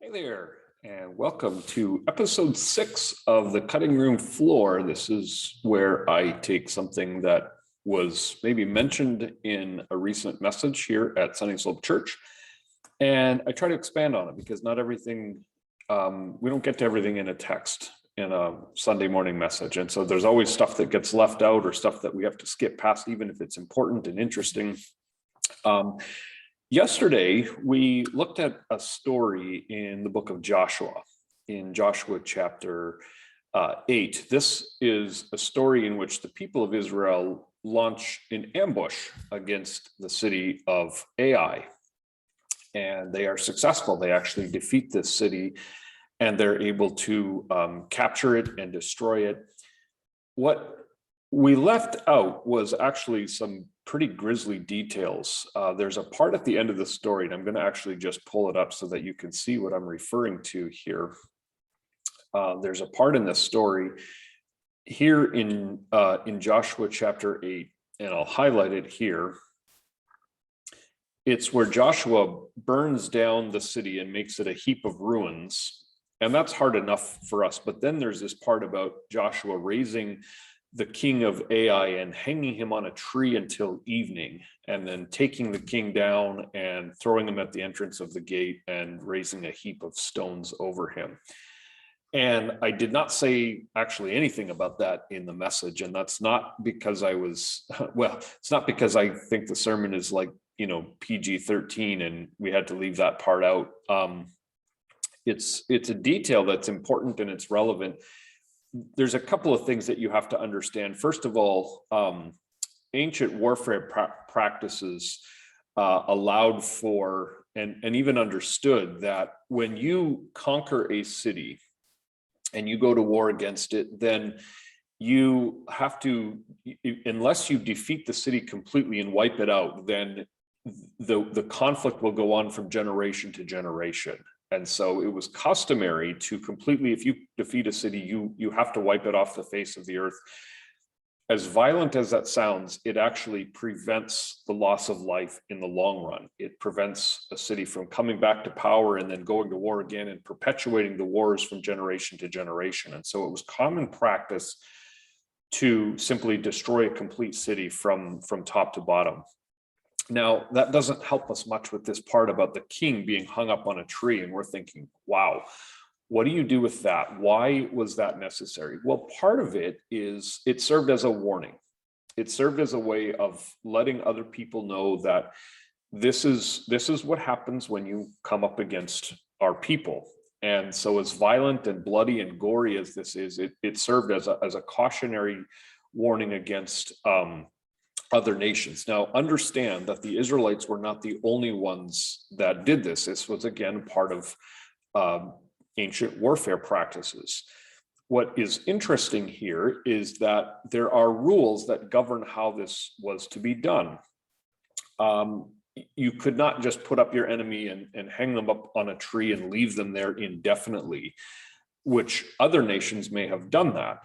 Hey there, and welcome to episode 6 of the Cutting Room Floor. This is where I take something that was maybe mentioned in a recent message here at Sunny Slope Church, and I try to expand on it because not everything, we don't get to everything in a text in a Sunday morning message. And so there's always stuff that gets left out or stuff that we have to skip past, even if it's important and interesting. Yesterday, we looked at a story in the book of Joshua, in Joshua chapter 8. This is a story in which the people of Israel launch an ambush against the city of Ai. And they are successful. They actually defeat this city and they're able to capture it and destroy it. What we left out was actually some pretty grisly details. There's a part at the end of the story, and I'm going to actually just pull it up so that you can see what I'm referring to here. There's a part in this story here in Joshua chapter 8, and I'll highlight it here. It's where Joshua burns down the city and makes it a heap of ruins. And that's hard enough for us. But then there's this part about Joshua raising the king of Ai and hanging him on a tree until evening, and then taking the king down and throwing him at the entrance of the gate and raising a heap of stones over him. And I did not say actually anything about that in the message. And that's not because I was, well, it's not because I think the sermon is like, PG-13 and we had to leave that part out. It's a detail that's important and it's relevant. There's a couple of things that you have to understand. First of all, ancient warfare practices allowed for and even understood that when you conquer a city and you go to war against it, then you have to, unless you defeat the city completely and wipe it out, then the conflict will go on from generation to generation. And so it was customary to completely, if you defeat a city, you have to wipe it off the face of the earth. As violent as that sounds, it actually prevents the loss of life in the long run. It prevents a city from coming back to power and then going to war again and perpetuating the wars from generation to generation. And so it was common practice to simply destroy a complete city from top to bottom. Now, that doesn't help us much with this part about the king being hung up on a tree. And we're thinking, wow, what do you do with that? Why was that necessary? Well, part of it is it served as a warning. It served as a way of letting other people know that this is what happens when you come up against our people. And so as violent and bloody and gory as this is, it served as a cautionary warning against other nations. Now, understand that the Israelites were not the only ones that did this. This was, again, part of ancient warfare practices. What is interesting here is that there are rules that govern how this was to be done. You could not just put up your enemy and hang them up on a tree and leave them there indefinitely, which other nations may have done that.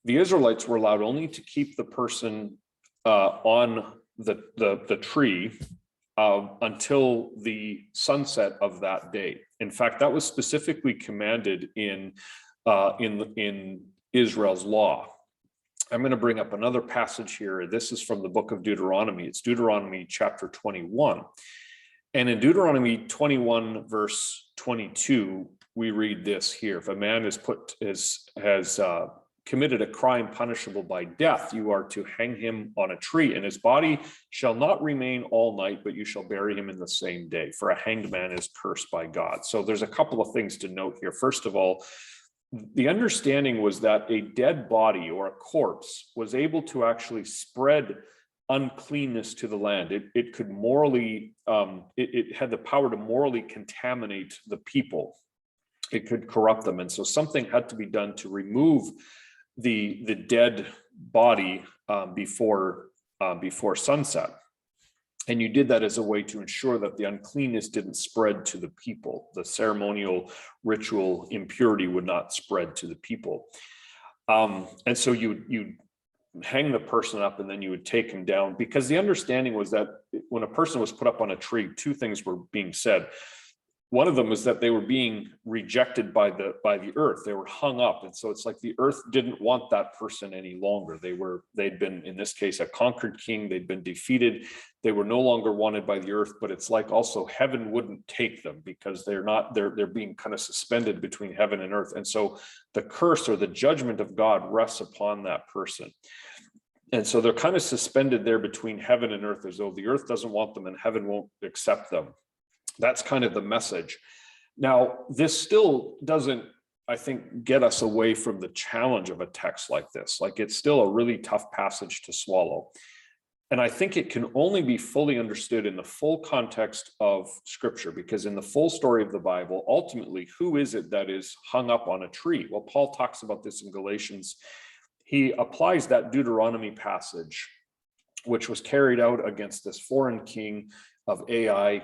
The Israelites were allowed only to keep the person on the tree until the sunset of that day. In fact, that was specifically commanded in Israel's law. I'm going to bring up another passage here. This is from the book of Deuteronomy. It's Deuteronomy chapter 21. And in Deuteronomy 21, verse 22, we read this here. If a man has committed a crime punishable by death, you are to hang him on a tree, and his body shall not remain all night, but you shall bury him in the same day, for a hanged man is cursed by God. So there's a couple of things to note here. First of all, the understanding was that a dead body or a corpse was able to actually spread uncleanness to the land. It could morally, it had the power to morally contaminate the people. It could corrupt them. And so something had to be done to remove the dead body before sunset. And you did that as a way to ensure that the uncleanness didn't spread to the people. The ceremonial ritual impurity would not spread to the people. And so you hang the person up and then you would take him down, because the understanding was that when a person was put up on a tree, two things were being said. one of them was that they were being rejected by the earth. They were hung up. And so it's like the earth didn't want that person any longer. They'd been, in this case, a conquered king. They'd been defeated. They were no longer wanted by the earth, but it's like also heaven wouldn't take them because they're being kind of suspended between heaven and earth. And so the curse or the judgment of God rests upon that person. And so they're kind of suspended there between heaven and earth, as though the earth doesn't want them and heaven won't accept them. That's kind of the message. Now, this still doesn't, I think, get us away from the challenge of a text like this. Like, it's still a really tough passage to swallow. And I think it can only be fully understood in the full context of Scripture, because in the full story of the Bible, ultimately, who is it that is hung up on a tree? Well, Paul talks about this in Galatians. He applies that Deuteronomy passage, which was carried out against this foreign king of Ai.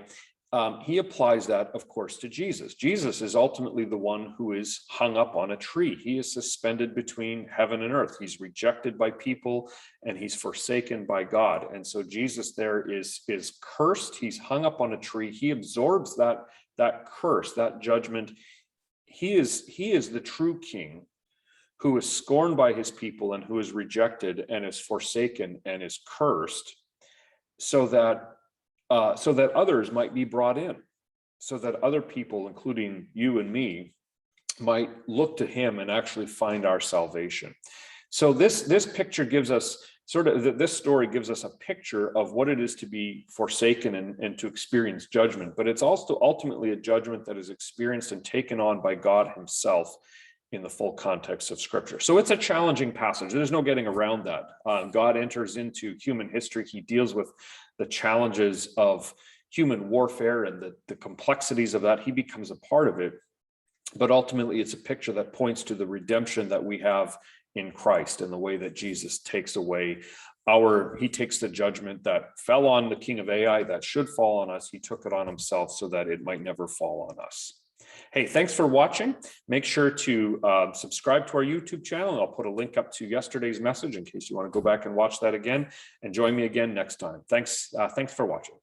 He applies that, of course, to Jesus. Jesus is ultimately the one who is hung up on a tree. He is suspended between heaven and earth. He's rejected by people and he's forsaken by God. And so Jesus there is cursed. He's hung up on a tree. He absorbs that curse, that judgment. He is the true king who is scorned by his people and who is rejected and is forsaken and is cursed, so that others might be brought in, so that other people, including you and me, might look to him and actually find our salvation. So this picture gives us this story gives us a picture of what it is to be forsaken and to experience judgment, but it's also ultimately a judgment that is experienced and taken on by God himself in the full context of Scripture. So it's a challenging passage. There's no getting around that. God enters into human history. He deals with the challenges of human warfare and the complexities of that. He becomes a part of it. But ultimately, it's a picture that points to the redemption that we have in Christ and the way that Jesus takes away he takes the judgment that fell on the king of Ai that should fall on us. He took it on himself so that it might never fall on us. Hey, thanks for watching. Make sure to subscribe to our YouTube channel. I'll put a link up to yesterday's message in case you want to go back and watch that again, and join me again next time. Thanks for watching.